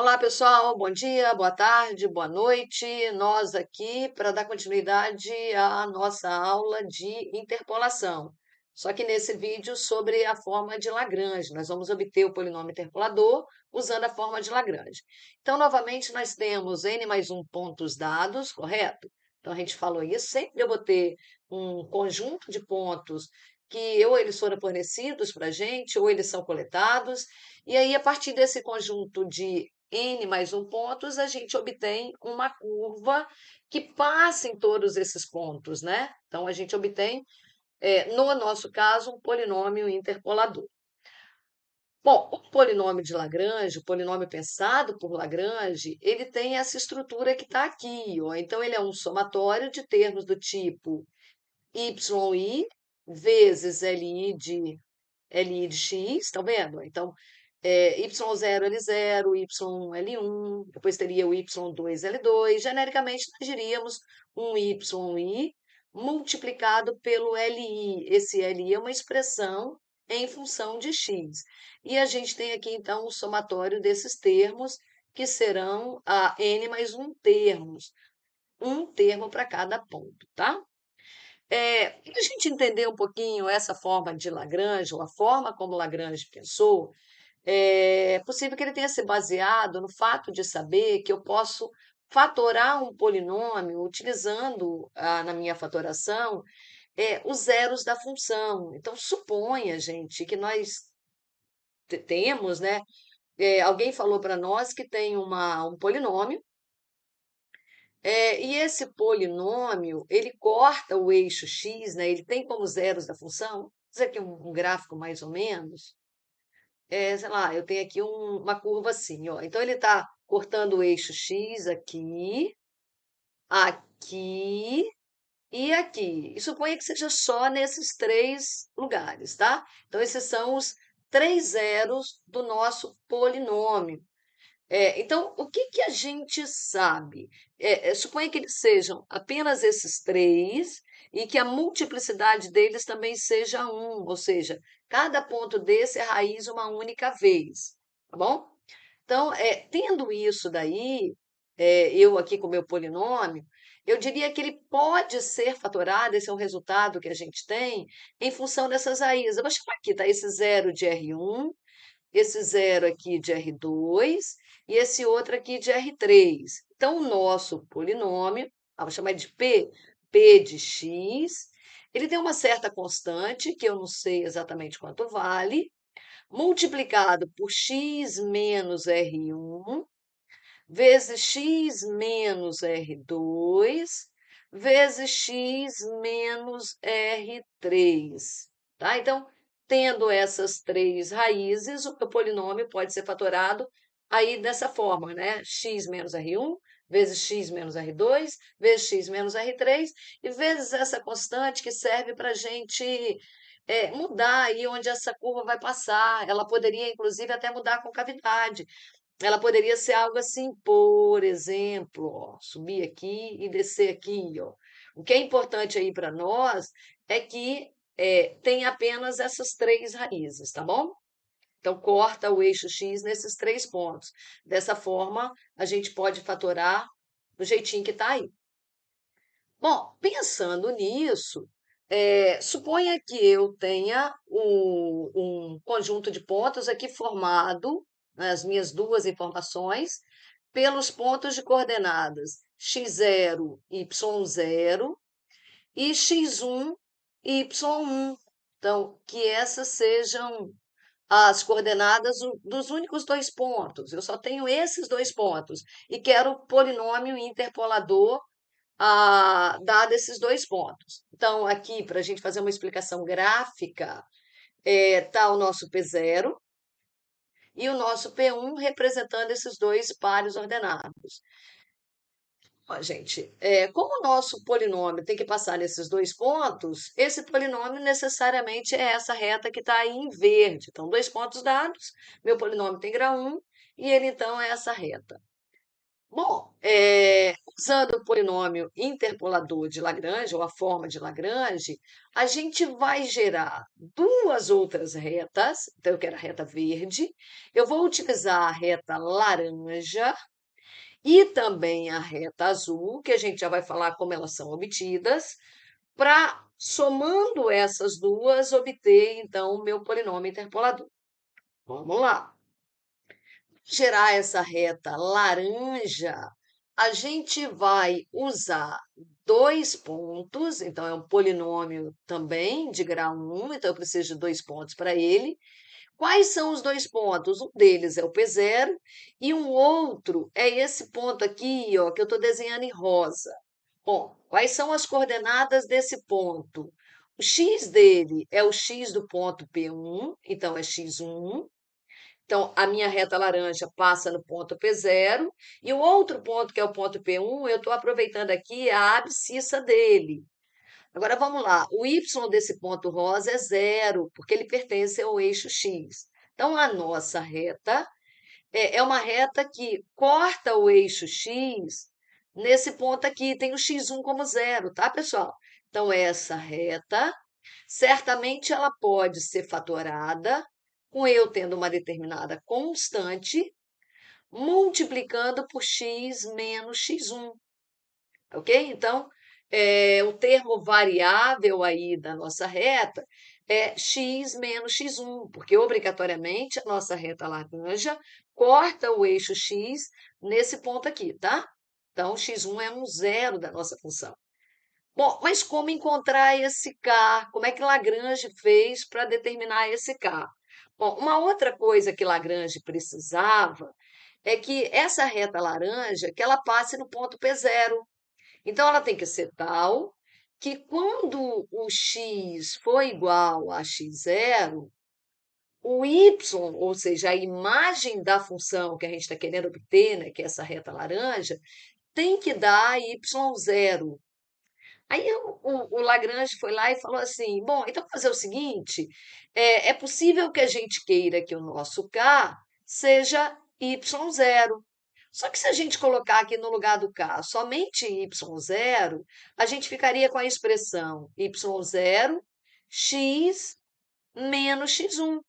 Olá, pessoal. Bom dia, boa tarde, boa noite. Nós aqui para dar continuidade à nossa aula de interpolação. Só que nesse vídeo sobre a forma de Lagrange, nós vamos obter o polinômio interpolador usando a forma de Lagrange. Então, novamente, nós temos n mais 1 pontos dados, correto? Então, a gente falou isso. Sempre eu vou ter um conjunto de pontos que ou eles foram fornecidos para a gente, ou eles são coletados. E aí, a partir desse conjunto de n mais 1 pontos, a gente obtém uma curva que passa em todos esses pontos, né? Então, a gente obtém, no nosso caso, um polinômio interpolador. Bom, o polinômio de Lagrange, o polinômio pensado por Lagrange, ele tem essa estrutura que está aqui, ó. Então, ele é um somatório de termos do tipo yi vezes li de x, estão vendo? Então, y0, L0, y1, L1, depois teria o y2, L2. Genericamente, nós diríamos um yi multiplicado pelo li. Esse li é uma expressão em função de x. E a gente tem aqui, então, o somatório desses termos, que serão n mais um termo para cada ponto, tá? Para a gente entender um pouquinho essa forma de Lagrange, ou a forma como Lagrange pensou, é possível que ele tenha se baseado no fato de saber que eu posso fatorar um polinômio utilizando, na minha fatoração, os zeros da função. Então, suponha, gente, que nós temos, né? Alguém falou para nós que tem um polinômio, e esse polinômio, ele corta o eixo x, né? Ele tem como zeros da função. Vou fazer aqui um gráfico mais ou menos. Sei lá, eu tenho aqui uma curva assim, ó. Então, ele está cortando o eixo x aqui, aqui e aqui. E suponha que seja só nesses três lugares, tá? Então, esses são os três zeros do nosso polinômio. Então, o que que a gente sabe? Suponha que eles sejam apenas esses três e que a multiplicidade deles também seja um, ou seja, cada ponto desse é raiz uma única vez, tá bom? Então, tendo isso daí, eu aqui com o meu polinômio, eu diria que ele pode ser fatorado, esse é um resultado que a gente tem, em função dessas raízes. Eu vou chamar aqui, tá? Esse zero de R1, esse zero aqui de R2 e esse outro aqui de R3. Então, o nosso polinômio, vou chamar de P de x, ele tem uma certa constante, que eu não sei exatamente quanto vale, multiplicado por x menos R1, vezes x menos R2, vezes x menos R3. Tá? Então, tendo essas três raízes, o meu polinômio pode ser fatorado aí dessa forma, né? X menos R1, vezes x menos R2, vezes x menos R3, e vezes essa constante que serve para a gente mudar aí onde essa curva vai passar. Ela poderia, inclusive, até mudar a concavidade. Ela poderia ser algo assim, por exemplo, ó, subir aqui e descer aqui, ó. O que é importante aí para nós é que tem apenas essas três raízes, tá bom? Então, corta o eixo x nesses três pontos. Dessa forma, a gente pode fatorar do jeitinho que está aí. Bom, pensando nisso, suponha que eu tenha um conjunto de pontos aqui formado, as minhas duas informações, pelos pontos de coordenadas x0, y0 e x1, y1. Então, que essas sejam as coordenadas dos únicos dois pontos. Eu só tenho esses dois pontos e quero o polinômio interpolador dado esses dois pontos. Então, aqui, para a gente fazer uma explicação gráfica, está o nosso P0 e o nosso P1 representando esses dois pares ordenados. Ó, gente, como o nosso polinômio tem que passar nesses dois pontos, esse polinômio necessariamente é essa reta que está aí em verde. Então, dois pontos dados, meu polinômio tem grau 1 e ele, então, é essa reta. Bom, usando o polinômio interpolador de Lagrange, ou a forma de Lagrange, a gente vai gerar duas outras retas. Então, eu quero a reta verde, eu vou utilizar a reta laranja e também a reta azul, que a gente já vai falar como elas são obtidas, para, somando essas duas, obter, então, o meu polinômio interpolador. Vamos lá. Gerar essa reta laranja, a gente vai usar dois pontos, então é um polinômio também de grau 1, então eu preciso de dois pontos para ele. Quais são os dois pontos? Um deles é o P0 e um outro é esse ponto aqui, ó, que eu estou desenhando em rosa. Bom, quais são as coordenadas desse ponto? O x dele é o x do ponto P1, então é x1. Então, a minha reta laranja passa no ponto P0, e o outro ponto, que é o ponto P1, eu estou aproveitando aqui a abscissa dele. Agora vamos lá, o y desse ponto rosa é zero, porque ele pertence ao eixo x. Então, a nossa reta é uma reta que corta o eixo x nesse ponto aqui, tem o x1 como zero, tá, pessoal? Então, essa reta, certamente ela pode ser fatorada com eu tendo uma determinada constante, multiplicando por x menos x1, ok? Então, o termo variável aí da nossa reta é x menos x1, porque obrigatoriamente a nossa reta laranja corta o eixo x nesse ponto aqui, tá? Então, x1 é um zero da nossa função. Bom, mas como encontrar esse K? Como é que Lagrange fez para determinar esse K? Bom, uma outra coisa que Lagrange precisava é que essa reta laranja que ela passe no ponto P0. Então, ela tem que ser tal que quando o x for igual a x0, o y, ou seja, a imagem da função que a gente está querendo obter, né, que é essa reta laranja, tem que dar y0. Aí o Lagrange foi lá e falou assim: bom, então vamos fazer o seguinte: é possível que a gente queira que o nosso K seja y0. Só que se a gente colocar aqui no lugar do K somente y0, a gente ficaria com a expressão y0 x menos x1.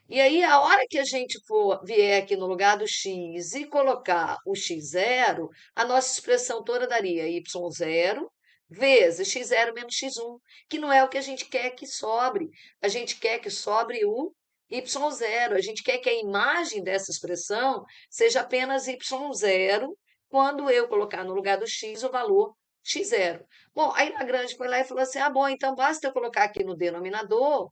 E aí, a hora que a gente vier aqui no lugar do x e colocar o x0, a nossa expressão toda daria y0 vezes x0 menos x1, que não é o que a gente quer que sobre. A gente quer que sobre o y0. A gente quer que a imagem dessa expressão seja apenas y0 quando eu colocar no lugar do x o valor x0. Bom, aí Lagrange foi lá e falou assim: ah, bom, então basta eu colocar aqui no denominador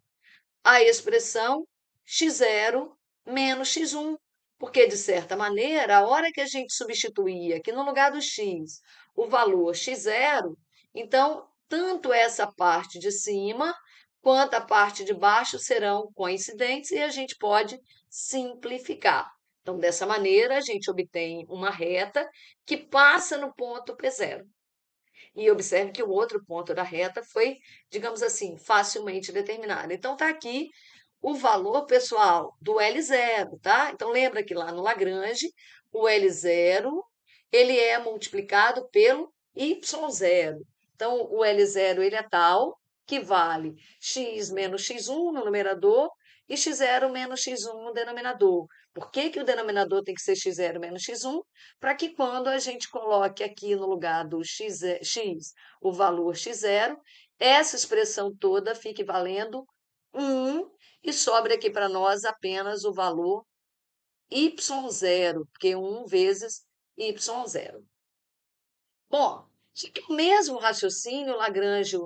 a expressão x0 menos x1, porque, de certa maneira, a hora que a gente substituía aqui no lugar do x o valor x0, então, tanto essa parte de cima quanto a parte de baixo serão coincidentes e a gente pode simplificar. Então, dessa maneira, a gente obtém uma reta que passa no ponto P0. E observe que o outro ponto da reta foi, digamos assim, facilmente determinado. Então, está aqui o valor, pessoal, do L0, tá? Então, lembra que lá no Lagrange, o L0, ele é multiplicado pelo Y0. Então, o L0, ele é tal que vale x menos x1 no numerador e x0 menos x1 no denominador. Por que que o denominador tem que ser x0 menos x1? Para que quando a gente coloque aqui no lugar do x o valor x0, essa expressão toda fique valendo 1 e sobre aqui para nós apenas o valor y0, porque 1 vezes y0. Bom, só que o mesmo raciocínio Lagrange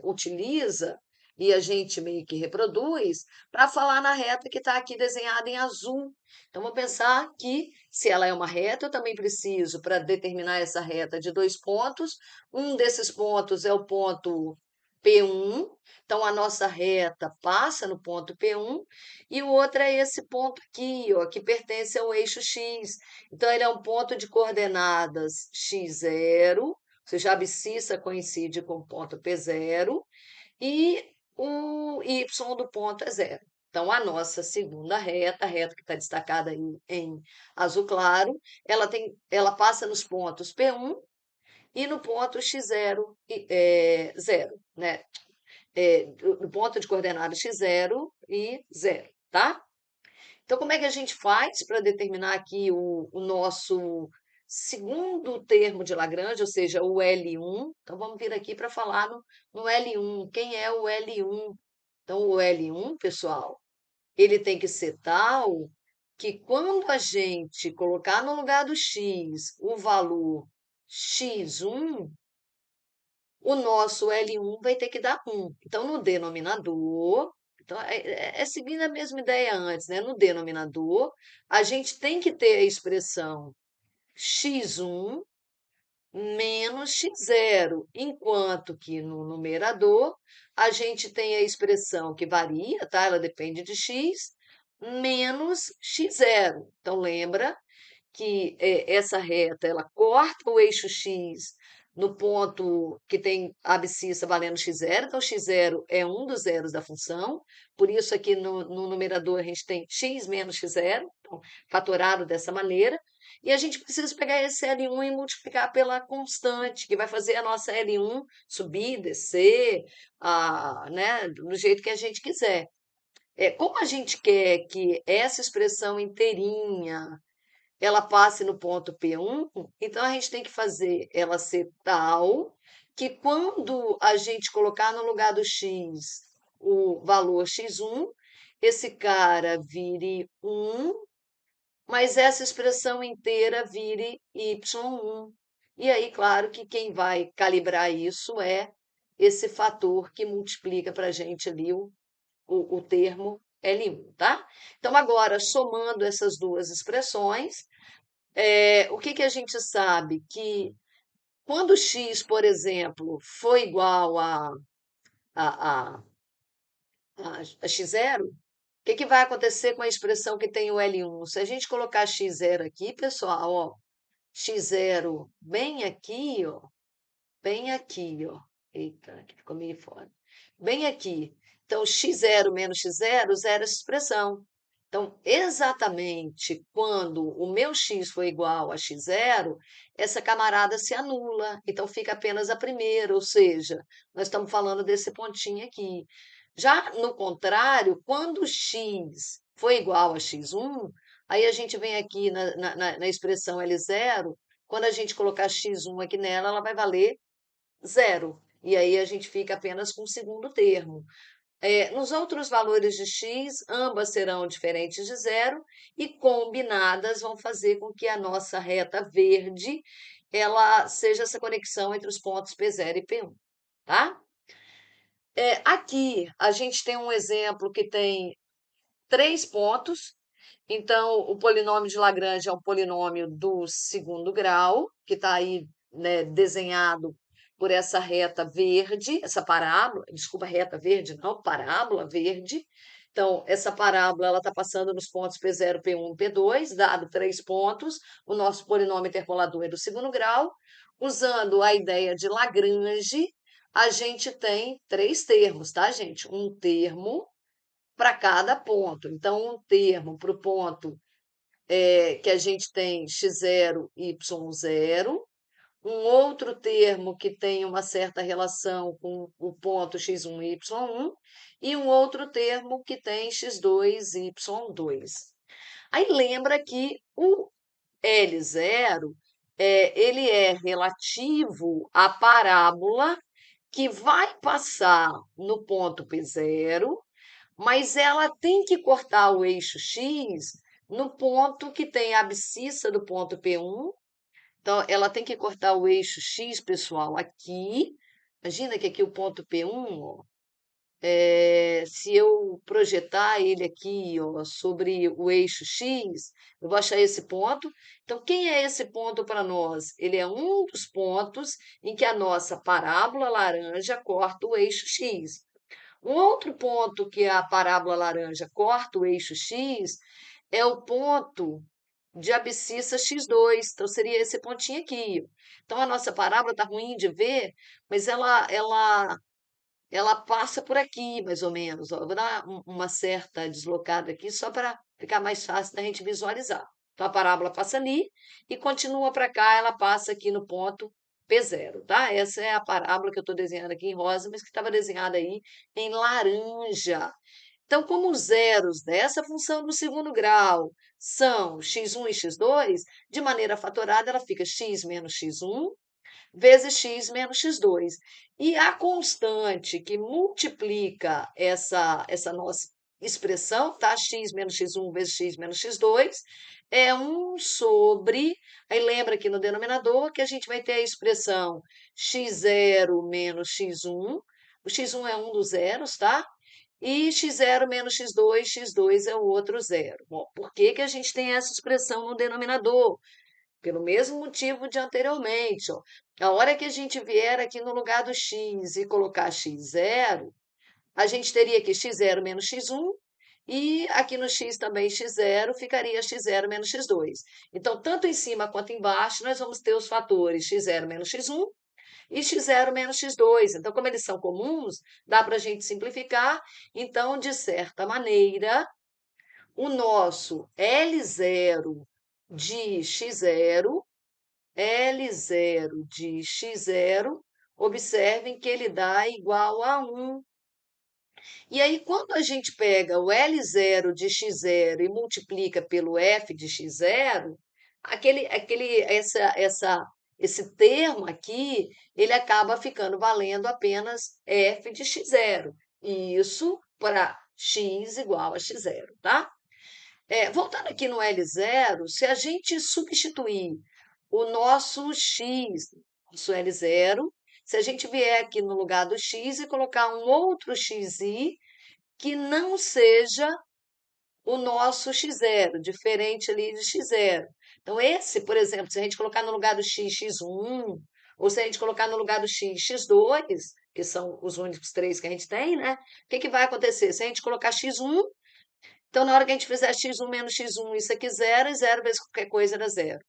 utiliza, e a gente meio que reproduz, para falar na reta que está aqui desenhada em azul. Então, vamos pensar que, se ela é uma reta, eu também preciso, para determinar essa reta, de dois pontos. Um desses pontos é o ponto P1, então a nossa reta passa no ponto P1, e o outro é esse ponto aqui, ó, que pertence ao eixo X. Então, ele é um ponto de coordenadas x0, ou seja, a abscissa coincide com o ponto P0, e o y do ponto é zero. Então, a nossa segunda reta, a reta que está destacada em azul claro, ela passa nos pontos P1 e no ponto x0, 0, né? No ponto de coordenadas x0 e 0, tá? Então, como é que a gente faz para determinar aqui o nosso segundo termo de Lagrange, ou seja, o L1? Então, vamos vir aqui para falar no L1. Quem é o L1? Então, o L1, pessoal, ele tem que ser tal que quando a gente colocar no lugar do x o valor x1, o nosso L1 vai ter que dar 1. Então, no denominador, então, é seguindo a mesma ideia antes, né? No denominador, a gente tem que ter a expressão x1 menos x0, enquanto que no numerador a gente tem a expressão que varia, tá? Ela depende de x, menos x0. Então, lembra que essa reta ela corta o eixo x no ponto que tem abscissa valendo x0, então x0 é um dos zeros da função, por isso aqui no numerador a gente tem x menos x0, então fatorado dessa maneira, e a gente precisa pegar esse L1 e multiplicar pela constante, que vai fazer a nossa L1 subir, descer, né, do jeito que a gente quiser. Como a gente quer que essa expressão inteirinha ela passe no ponto P1, então a gente tem que fazer ela ser tal que quando a gente colocar no lugar do x o valor x1, esse cara vire 1, mas essa expressão inteira vire y1. E aí, claro que quem vai calibrar isso é esse fator que multiplica para a gente ali o termo L1, tá? Então, agora, somando essas duas expressões, o que que a gente sabe? Que quando x, por exemplo, for igual a, a, a x0, o que que vai acontecer com a expressão que tem o L1? Se a gente colocar x0 aqui, pessoal, ó, x0 bem aqui, ó. Eita, aqui ficou meio fora. Bem aqui. Então, x0 menos x0, zero essa expressão. Então, exatamente quando o meu x for igual a x0, essa camarada se anula. Então, fica apenas a primeira, ou seja, nós estamos falando desse pontinho aqui. Já no contrário, quando x for igual a x1, aí a gente vem aqui na expressão L0, quando a gente colocar x1 aqui nela, ela vai valer zero. E aí a gente fica apenas com o segundo termo. Nos outros valores de x, ambas serão diferentes de zero e combinadas vão fazer com que a nossa reta verde ela seja essa conexão entre os pontos P0 e P1, tá? Aqui a gente tem um exemplo que tem 3 pontos. Então, o polinômio de Lagrange é um polinômio do segundo grau, que está aí, né, desenhado por essa reta verde, essa parábola, desculpa, reta verde, não, parábola verde. Então, essa parábola ela está passando nos pontos P0, P1, P2, dado 3 pontos. O nosso polinômio interpolador é do segundo grau. Usando a ideia de Lagrange, a gente tem 3 termos, tá, gente? Um termo para cada ponto. Então, um termo para o ponto que a gente tem x0, y0, um outro termo que tem uma certa relação com o ponto x1, y1, e um outro termo que tem x2, y2. Aí lembra que o L0 ele é relativo à parábola que vai passar no ponto P0, mas ela tem que cortar o eixo X no ponto que tem a abscissa do ponto P1. Então, ela tem que cortar o eixo X, pessoal, aqui. Imagina que aqui o ponto P1, ó, se eu projetar ele aqui, ó, sobre o eixo X, eu vou achar esse ponto. Então, quem é esse ponto para nós? Ele é um dos pontos em que a nossa parábola laranja corta o eixo X. Um outro ponto que a parábola laranja corta o eixo X é o ponto de abscissa x2. Então, seria esse pontinho aqui. Então, a nossa parábola está ruim de ver, mas ela ela passa por aqui, mais ou menos. Ó. Eu vou dar uma certa deslocada aqui só para ficar mais fácil da gente visualizar. Então, a parábola passa ali e continua para cá, ela passa aqui no ponto P0, tá? Essa é a parábola que eu estou desenhando aqui em rosa, mas que estava desenhada aí em laranja. Então, como os zeros dessa função do segundo grau são x1 e x2, de maneira fatorada, ela fica x menos x1 vezes x menos x2. E a constante que multiplica essa nossa expressão, tá? X menos x1 vezes x menos x2, é 1 sobre. Aí lembra aqui no denominador que a gente vai ter a expressão x0 menos x1. O x1 é um dos zeros, tá? E x0 menos x2, x2 é o outro zero. Bom, por que que a gente tem essa expressão no denominador? Pelo mesmo motivo de anteriormente, ó. A hora que a gente vier aqui no lugar do x e colocar x0, a gente teria aqui x0 menos x1, e aqui no x também x0, ficaria x0 menos x2. Então, tanto em cima quanto embaixo, nós vamos ter os fatores x0 menos x1 e x0 menos x2. Então, como eles são comuns, dá para a gente simplificar. Então, de certa maneira, o nosso L0 de x0 L0 de x0, observem que ele dá igual a 1. E aí, quando a gente pega o L0 de x0 e multiplica pelo f de x0, esse termo aqui, ele acaba ficando valendo apenas f de x0. E isso para x igual a x0, tá? Voltando aqui no L0, se a gente substituir o nosso x, nosso L0, se a gente vier aqui no lugar do x e colocar um outro xi que não seja o nosso x0, diferente ali de x0. Então, esse, por exemplo, se a gente colocar no lugar do x, x1, ou se a gente colocar no lugar do x, x2, que são os únicos três que a gente tem, né? O que que vai acontecer? Se a gente colocar x1, então, na hora que a gente fizer x1 menos x1, isso aqui zero, e zero vezes qualquer coisa era zero.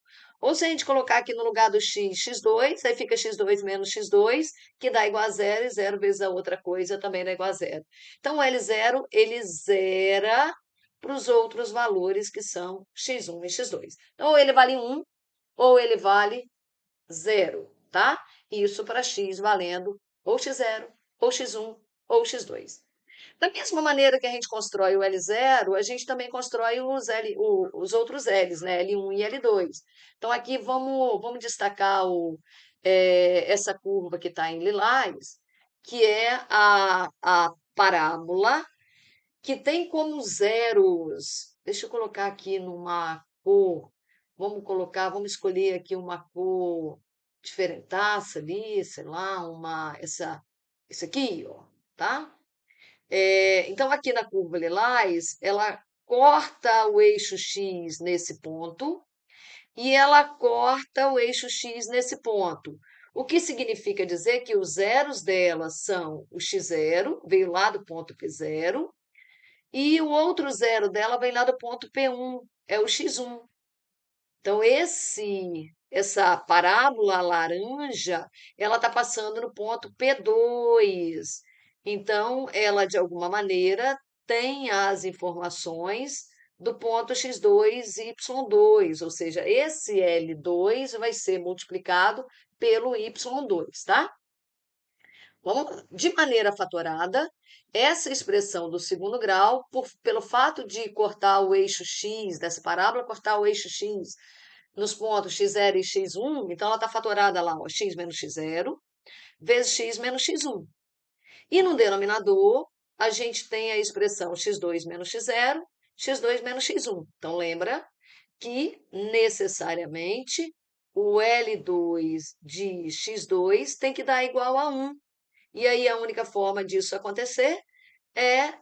Ou se a gente colocar aqui no lugar do x, x2, aí fica x2 menos x2, que dá igual a zero, e zero vezes a outra coisa também dá igual a zero. Então, o L0, ele zera para os outros valores que são x1 e x2. Então, ou ele vale 1, ou ele vale zero, tá? Isso para x valendo ou x0, ou x1, ou x2. Da mesma maneira que a gente constrói o L0, a gente também constrói os outros L's, né? L1 e L2. Então, aqui vamos destacar essa curva que está em lilás, que é a parábola, que tem como zeros. Deixa eu colocar aqui numa cor. Vamos escolher aqui uma cor diferentaça ali, sei lá, esse aqui, ó, tá? Então, aqui na curva lilás, ela corta o eixo X nesse ponto e ela corta o eixo X nesse ponto. O que significa dizer que os zeros dela são o x0, veio lá do ponto P0, e o outro zero dela vem lá do ponto P1, é o x1. Então, essa parábola laranja, ela está passando no ponto P2. Então, ela, de alguma maneira, tem as informações do ponto x2 e y2, ou seja, esse L2 vai ser multiplicado pelo y2, tá? De maneira fatorada, essa expressão do segundo grau, pelo fato de cortar o eixo x, dessa parábola, cortar o eixo x nos pontos x0 e x1, então ela está fatorada lá, ó, x menos x0, vezes x menos x1. E no denominador, a gente tem a expressão x2 menos x0, x2 menos x1. Então, lembra que, necessariamente, o L2 de x2 tem que dar igual a 1. E aí, a única forma disso acontecer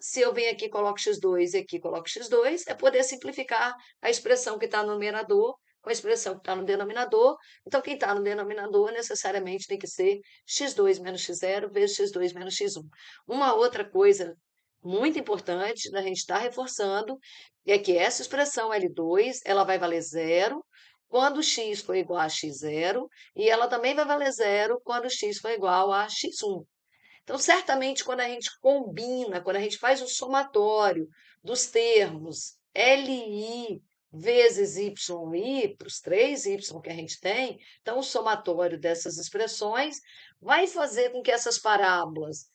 se eu venho aqui e coloco x2 e aqui coloco x2, é poder simplificar a expressão que está no numerador com a expressão que está no denominador. Então, quem está no denominador necessariamente tem que ser x2 menos x0 vezes x2 menos x1. Uma outra coisa muito importante da gente estar reforçando é que essa expressão L2, ela vai valer zero quando x for igual a x0 e ela também vai valer zero quando x for igual a x1. Então, certamente, quando a gente combina, quando a gente faz o somatório dos termos LI vezes YI, para os três Y que a gente tem, então o somatório dessas expressões vai fazer com que essas parábolas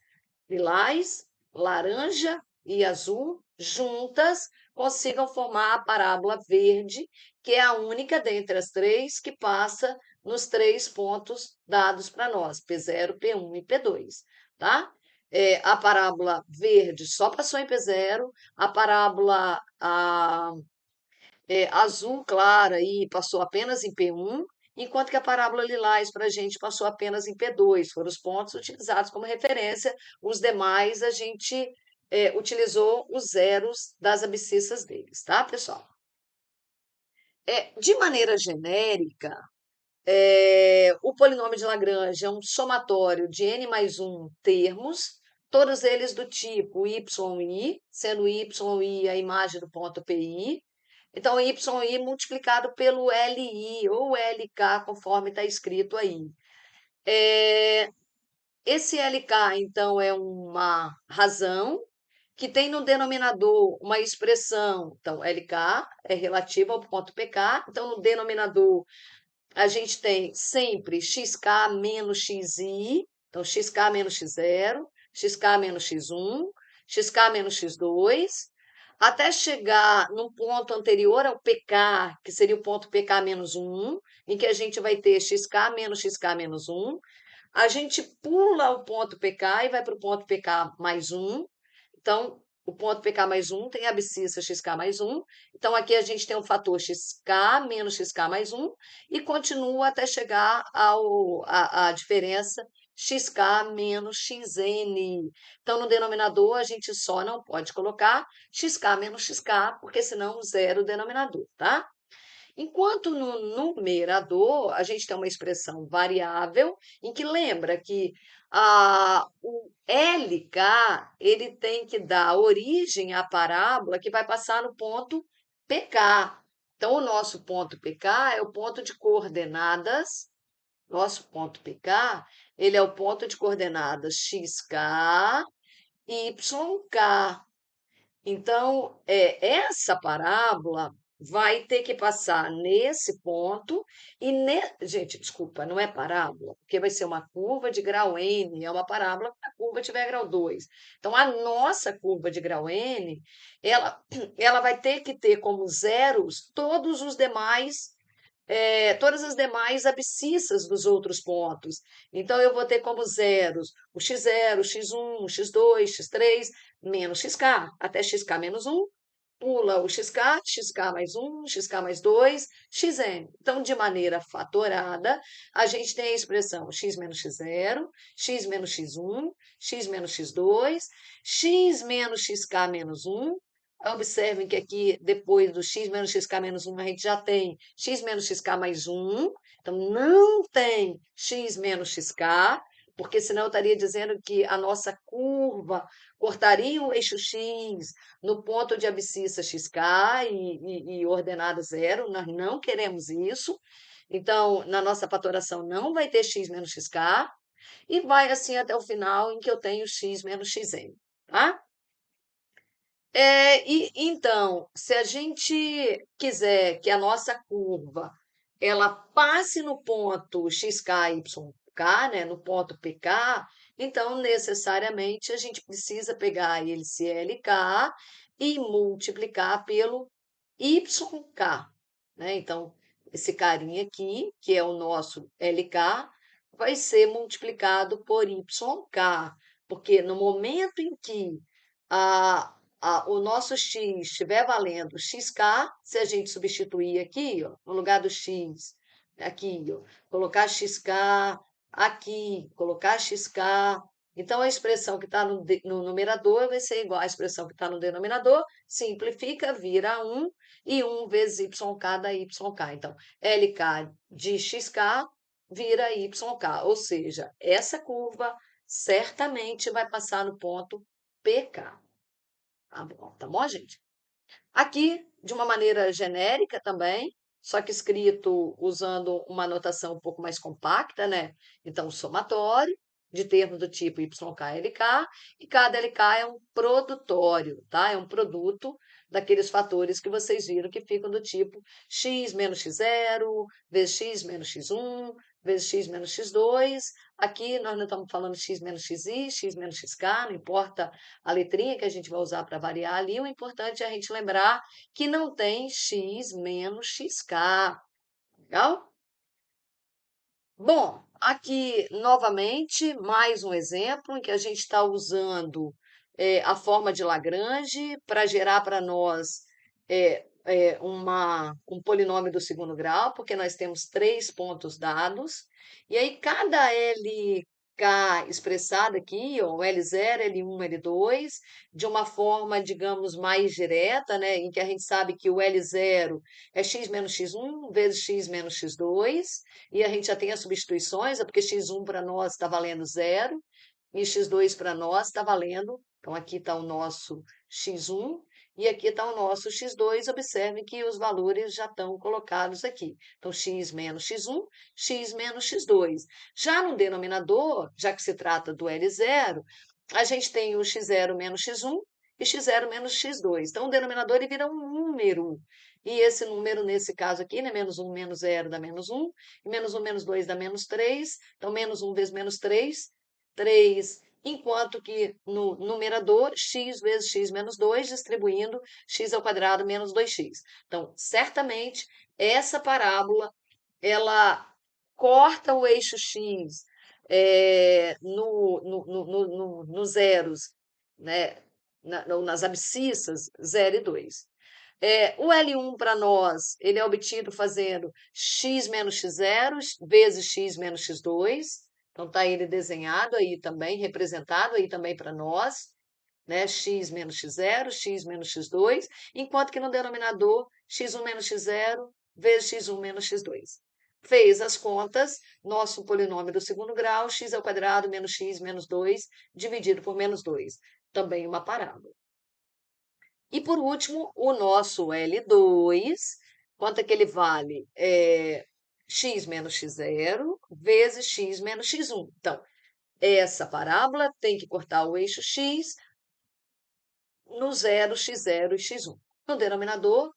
lilás, laranja e azul juntas consigam formar a parábola verde, que é a única dentre as três que passa nos três pontos dados para nós, P0, P1 e P2, tá? A parábola verde só passou em P0, a parábola azul clara aí passou apenas em P1, enquanto que a parábola lilás para a gente passou apenas em P2, foram os pontos utilizados como referência, os demais a gente utilizou os zeros das abscissas deles, tá, pessoal? De maneira genérica, o polinômio de Lagrange é um somatório de n mais 1 termos, todos eles do tipo yi, sendo yi a imagem do ponto PI. Então, yi multiplicado pelo li ou lk, conforme está escrito aí. Esse lk, então, é uma razão que tem no denominador uma expressão. Então, lk é relativa ao ponto pk. Então, no denominador, a gente tem sempre xk menos xi. Então, xk menos x0, xk menos x1, xk menos x2, até chegar num ponto anterior ao pk, que seria o ponto pk menos 1, em que a gente vai ter xk menos 1. A gente pula o ponto pk e vai para o ponto pk mais 1. Então, o ponto pk mais 1 tem a abscissa xk mais 1. Então, aqui a gente tem o fator xk menos xk mais 1 e continua até chegar à diferença xk menos xn. Então, no denominador, a gente só não pode colocar xk menos xk, porque senão zero o denominador, tá? Enquanto no numerador, a gente tem uma expressão variável, em que lembra que o LK ele tem que dar origem à parábola que vai passar no ponto PK. Então, o nosso ponto PK é o ponto de coordenadas, nosso ponto PK, ele é o ponto de coordenadas XK e YK. Então, essa parábola vai ter que passar nesse ponto gente, desculpa, não é parábola, porque vai ser uma curva de grau n, é uma parábola quando a curva tiver grau 2. Então, a nossa curva de grau n, ela vai ter que ter como zeros todas as demais abscissas dos outros pontos. Então, eu vou ter como zeros o x0, o x1, o x2, x3, menos xk, até xk menos 1, pula o xk, xk mais 1, xk mais 2, xn. Então, de maneira fatorada, a gente tem a expressão x menos x0, x menos x1, x menos x2, x menos xk menos 1. Observem que aqui, depois do x menos xk menos 1, a gente já tem x menos xk mais 1. Então, não tem x menos xk, porque senão eu estaria dizendo que a nossa curva cortaria o eixo x no ponto de abscissa xk e ordenada zero. Nós não queremos isso. Então, na nossa fatoração não vai ter x menos xk e vai assim até o final em que eu tenho x menos xn, tá? Então, se a gente quiser que a nossa curva ela passe no ponto xk, yk, né, no ponto pk, então necessariamente a gente precisa pegar esse lk e multiplicar pelo yk, né? Então, esse carinha aqui, que é o nosso lk, vai ser multiplicado por yk, porque no momento em que o nosso x estiver valendo xk, se a gente substituir aqui, ó, no lugar do x, aqui, ó, colocar xk aqui, colocar xk, então a expressão que está no numerador vai ser igual à expressão que está no denominador, simplifica, vira 1, e 1 vezes yk dá yk. Então, lk de xk vira yk, ou seja, essa curva certamente vai passar no ponto PK. Tá bom, gente? Aqui, de uma maneira genérica também, só que escrito usando uma notação um pouco mais compacta, né? Então, somatório, de termos do tipo YKLK, e cada LK é um produtório, tá? É um produto daqueles fatores que vocês viram que ficam do tipo x menos x0, vezes x menos x1, vezes x menos x2. Aqui nós não estamos falando x menos xi, x menos xk, não importa a letrinha que a gente vai usar para variar ali, o importante é a gente lembrar que não tem x menos xk, legal? Bom, aqui novamente mais um exemplo em que a gente está usando a forma de Lagrange para gerar para nós um polinômio do segundo grau, porque nós temos três pontos dados, e aí cada LK expressado aqui, ó, L0, L1, L2, de uma forma, digamos, mais direta, né, em que a gente sabe que o L0 é x menos x1 vezes x menos x2, e a gente já tem as substituições, é porque x1 para nós está valendo zero, e x2 para nós está valendo. Então, aqui está o nosso x1 e aqui está o nosso x2. Observem que os valores já estão colocados aqui. Então, x menos x1, x menos x2. Já no denominador, já que se trata do L0, a gente tem o x0 menos x1 e x0 menos x2. Então, o denominador ele vira um número. E esse número, nesse caso aqui, né, menos 1 menos 0 dá menos 1, e menos 1 menos 2 dá menos 3. Então, menos 1 vezes menos 3, 3, enquanto que no numerador, x vezes x menos 2, distribuindo x ao quadrado menos 2x. Então, certamente, essa parábola, ela corta o eixo x nos zeros, né, nas abscissas 0 e 2. O L1 para nós, ele é obtido fazendo x menos x0 vezes x menos x2. Então, está ele desenhado aí também, representado aí também para nós, né? X menos x0, x menos x2, enquanto que no denominador, x1 menos x0 vezes x1 menos x2. Fez as contas, nosso polinômio do segundo grau, x ao quadrado menos x menos 2, dividido por menos 2. Também uma parábola. E por último, o nosso L2, quanto é que ele vale? X menos x0 vezes x menos x1. Então, essa parábola tem que cortar o eixo x no 0, x0 e x1. No denominador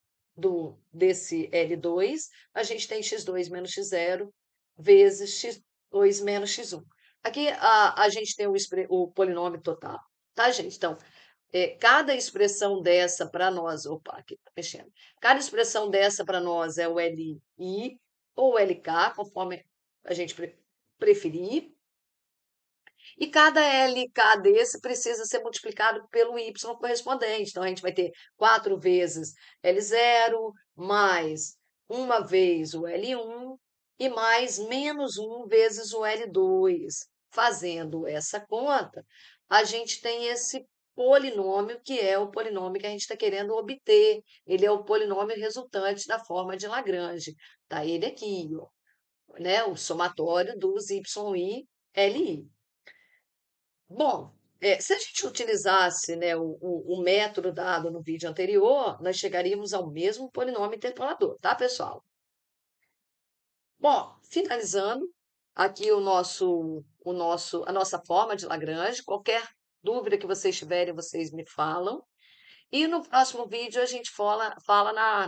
desse L2, a gente tem x2 menos x0 vezes x2 menos x1. Aqui a gente tem o polinômio total, tá, gente? Então, cada expressão dessa para nós, opa, aqui tá mexendo. Cada expressão dessa para nós é o LI ou LK, conforme a gente preferir. E cada LK desse precisa ser multiplicado pelo Y correspondente. Então, a gente vai ter 4 vezes L0, mais uma vez o L1 e mais menos 1 vezes o L2. Fazendo essa conta, a gente tem esse polinômio, que é o polinômio que a gente está querendo obter. Ele é o polinômio resultante da forma de Lagrange. Está ele aqui, ó, né? O somatório dos YI, LI. Bom, se a gente utilizasse, né, o método dado no vídeo anterior, nós chegaríamos ao mesmo polinômio interpolador, tá, pessoal? Bom, finalizando aqui a nossa forma de Lagrange. Qualquer dúvida que vocês tiverem, vocês me falam. E no próximo vídeo a gente fala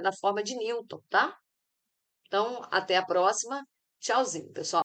na forma de Newton, tá? Então, até a próxima. Tchauzinho, pessoal.